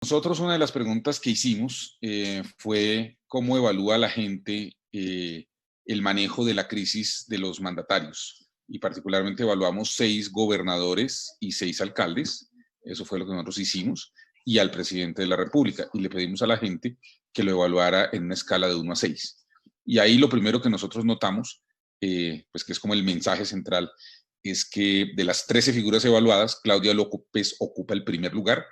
Nosotros una de las preguntas que hicimos fue cómo evalúa la gente el manejo de la crisis de los mandatarios. Y particularmente evaluamos 6 gobernadores y 6 alcaldes. Eso fue lo que nosotros hicimos. Y al presidente de la República. Y le pedimos a la gente que lo evaluara en una escala de 1 a 6. Y ahí lo primero que nosotros notamos, pues que es como el mensaje central, es que de las 13 figuras evaluadas, Claudia López ocupa el primer lugar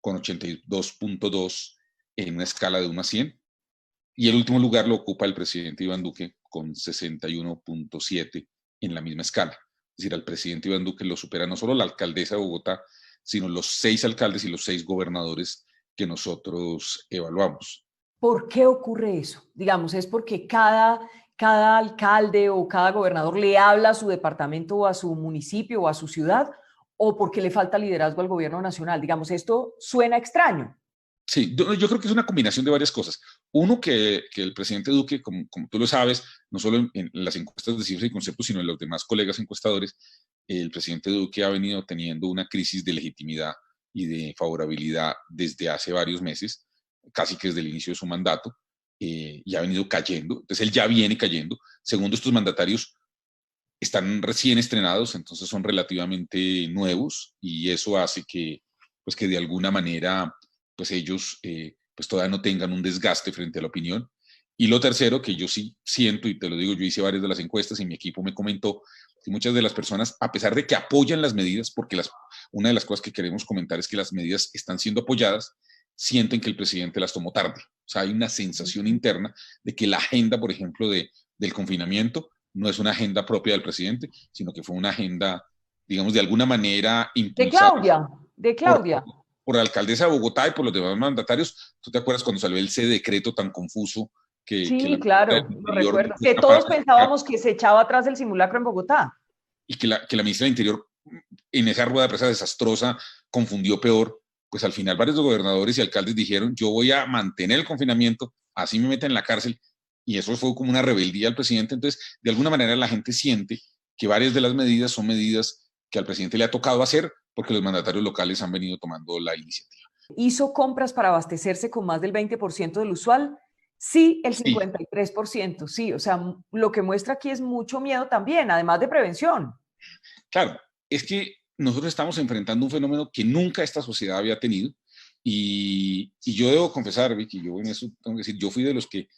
con 82.2 en una escala de 1 a 100. Y el último lugar lo ocupa el presidente Iván Duque con 61.7 en la misma escala. Es decir, al presidente Iván Duque lo supera no solo la alcaldesa de Bogotá, sino los 6 alcaldes y los 6 gobernadores que nosotros evaluamos. ¿Por qué ocurre eso? Digamos, ¿es porque cada alcalde o cada gobernador le habla a su departamento o a su municipio o a su ciudad? ¿O porque le falta liderazgo al gobierno nacional? Digamos, esto suena extraño. Sí, yo creo que es una combinación de varias cosas. Uno, que el presidente Duque, como tú lo sabes, no solo en las encuestas de cifras y conceptos, sino en los demás colegas encuestadores, el presidente Duque ha venido teniendo una crisis de legitimidad y de favorabilidad desde hace varios meses, casi que desde el inicio de su mandato, y ha venido cayendo. Entonces él ya viene cayendo. Segundo, estos mandatarios están recién estrenados, entonces son relativamente nuevos y eso hace pues que de alguna manera pues ellos pues todavía no tengan un desgaste frente a la opinión. Y lo tercero, que yo sí siento, y te lo digo, yo hice varias de las encuestas y mi equipo me comentó que muchas de las personas, a pesar de que apoyan las medidas, porque una de las cosas que queremos comentar es que las medidas están siendo apoyadas, sienten que el presidente las tomó tarde. O sea, hay una sensación interna de que la agenda, por ejemplo, del confinamiento no es una agenda propia del presidente, sino que fue una agenda, digamos, de alguna manera De impulsada Claudia, de por, Claudia. por la alcaldesa de Bogotá y por los demás mandatarios. ¿Tú te acuerdas cuando salió ese decreto tan confuso que la Sí, ministra del claro, lo Interior no recuerdo. fue Que capaz todos de explicar pensábamos que se echaba atrás el simulacro en Bogotá. y que la ministra del Interior en esa rueda de prensa desastrosa confundió peor? Pues al final varios gobernadores y alcaldes dijeron, yo voy a mantener el confinamiento, así me meten en la cárcel, y eso fue como una rebeldía al presidente. Entonces, de alguna manera la gente siente que varias de las medidas son medidas que al presidente le ha tocado hacer porque los mandatarios locales han venido tomando la iniciativa. ¿Hizo compras para abastecerse con más del 20% del usual? Sí, el Sí, 53%, sí. O sea, lo que muestra aquí es mucho miedo también, además de prevención. claro, es que nosotros estamos enfrentando un fenómeno que nunca esta sociedad había tenido y yo debo confesar, Vicky, yo en eso tengo que decir, yo fui de los que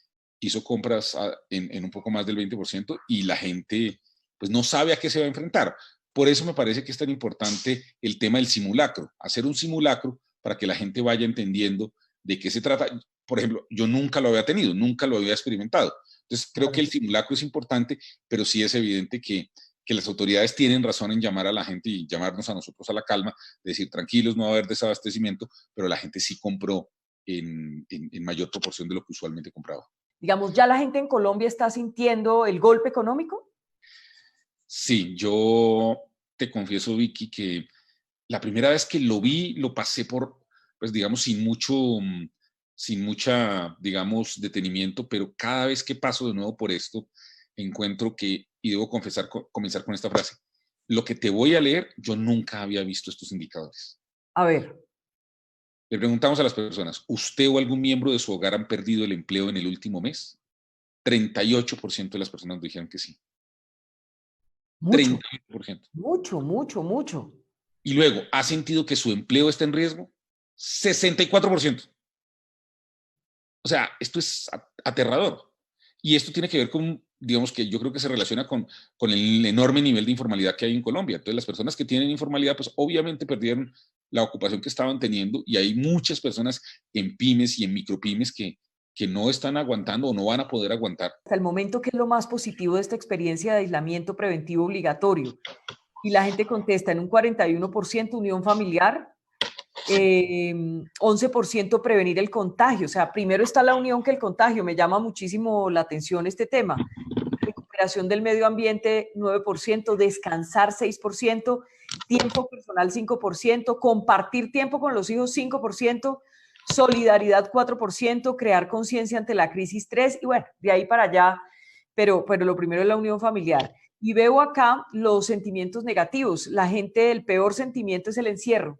hizo compras en un poco más del 20% y la gente pues no sabe a qué se va a enfrentar. Por eso me parece que es tan importante el tema del simulacro, hacer un simulacro para que la gente vaya entendiendo de qué se trata. Por ejemplo, yo nunca lo había tenido, nunca lo había experimentado. Entonces creo que el simulacro es importante, pero sí es evidente que las autoridades tienen razón en llamar a la gente y llamarnos a nosotros a la calma, decir tranquilos, no va a haber desabastecimiento, pero la gente sí compró en mayor proporción de lo que usualmente compraba. Digamos, ¿ya la gente en Colombia está sintiendo el golpe económico? Sí, yo te confieso, Vicky, que la primera vez que lo vi, lo pasé por, pues digamos, sin mucha, digamos, detenimiento, pero cada vez que paso de nuevo por esto, encuentro que, y debo confesar, comenzar con esta frase, lo que te voy a leer, yo nunca había visto estos indicadores. A ver, Le preguntamos a las personas, ¿usted o algún miembro de su hogar han perdido el empleo en el último mes? 38% de las personas dijeron que sí. mucho, 38%. mucho, mucho, mucho. Y luego, ¿ha sentido que su empleo está en riesgo? 64%. O sea, esto es aterrador. Y esto tiene que ver con, digamos que yo creo que se relaciona con el enorme nivel de informalidad que hay en Colombia. Entonces, las personas que tienen informalidad, pues obviamente perdieron la ocupación que estaban teniendo y hay muchas personas en pymes y en micropymes que no están aguantando o no van a poder aguantar. Hasta el momento, ¿qué es lo más positivo de esta experiencia de aislamiento preventivo obligatorio? Y la gente contesta en un 41% unión familiar, 11% prevenir el contagio. O sea, primero está la unión que el contagio. Me llama muchísimo la atención este tema. Recuperación del medio ambiente, 9%, descansar, 6%, tiempo personal, 5%, compartir tiempo con los hijos, 5%, solidaridad, 4%, crear conciencia ante la crisis, 3%, y bueno, de ahí para allá, pero lo primero es la unión familiar. Y veo acá los sentimientos negativos. La gente, el peor sentimiento es el encierro.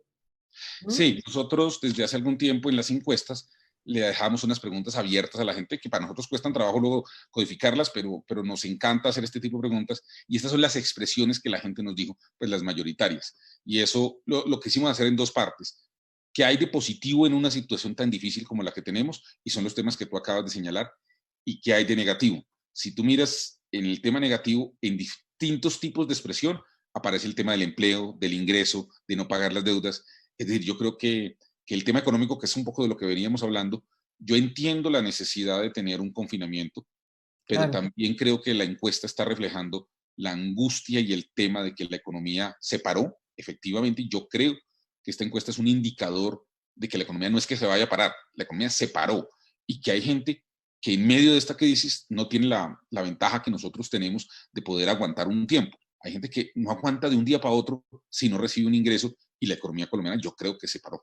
¿Mm? Sí, nosotros desde hace algún tiempo en las encuestas le dejamos unas preguntas abiertas a la gente que para nosotros cuestan trabajo luego codificarlas, pero nos encanta hacer este tipo de preguntas y estas son las expresiones que la gente nos dijo, pues las mayoritarias. Y eso lo quisimos hacer en dos partes. ¿Qué hay de positivo en una situación tan difícil como la que tenemos? Y son los temas que tú acabas de señalar. ¿Y qué hay de negativo? Si tú miras en el tema negativo, en distintos tipos de expresión, aparece el tema del empleo, del ingreso, de no pagar las deudas. Es decir, yo creo que el tema económico, que es un poco de lo que veníamos hablando, yo entiendo la necesidad de tener un confinamiento, pero Claro. también creo que la encuesta está reflejando la angustia y el tema de que la economía se paró. Efectivamente, yo creo que esta encuesta es un indicador de que la economía no es que se vaya a parar, la economía se paró y que hay gente que en medio de esta crisis no tiene la ventaja que nosotros tenemos de poder aguantar un tiempo. Hay gente que no aguanta de un día para otro si no recibe un ingreso y la economía colombiana yo creo que se paró.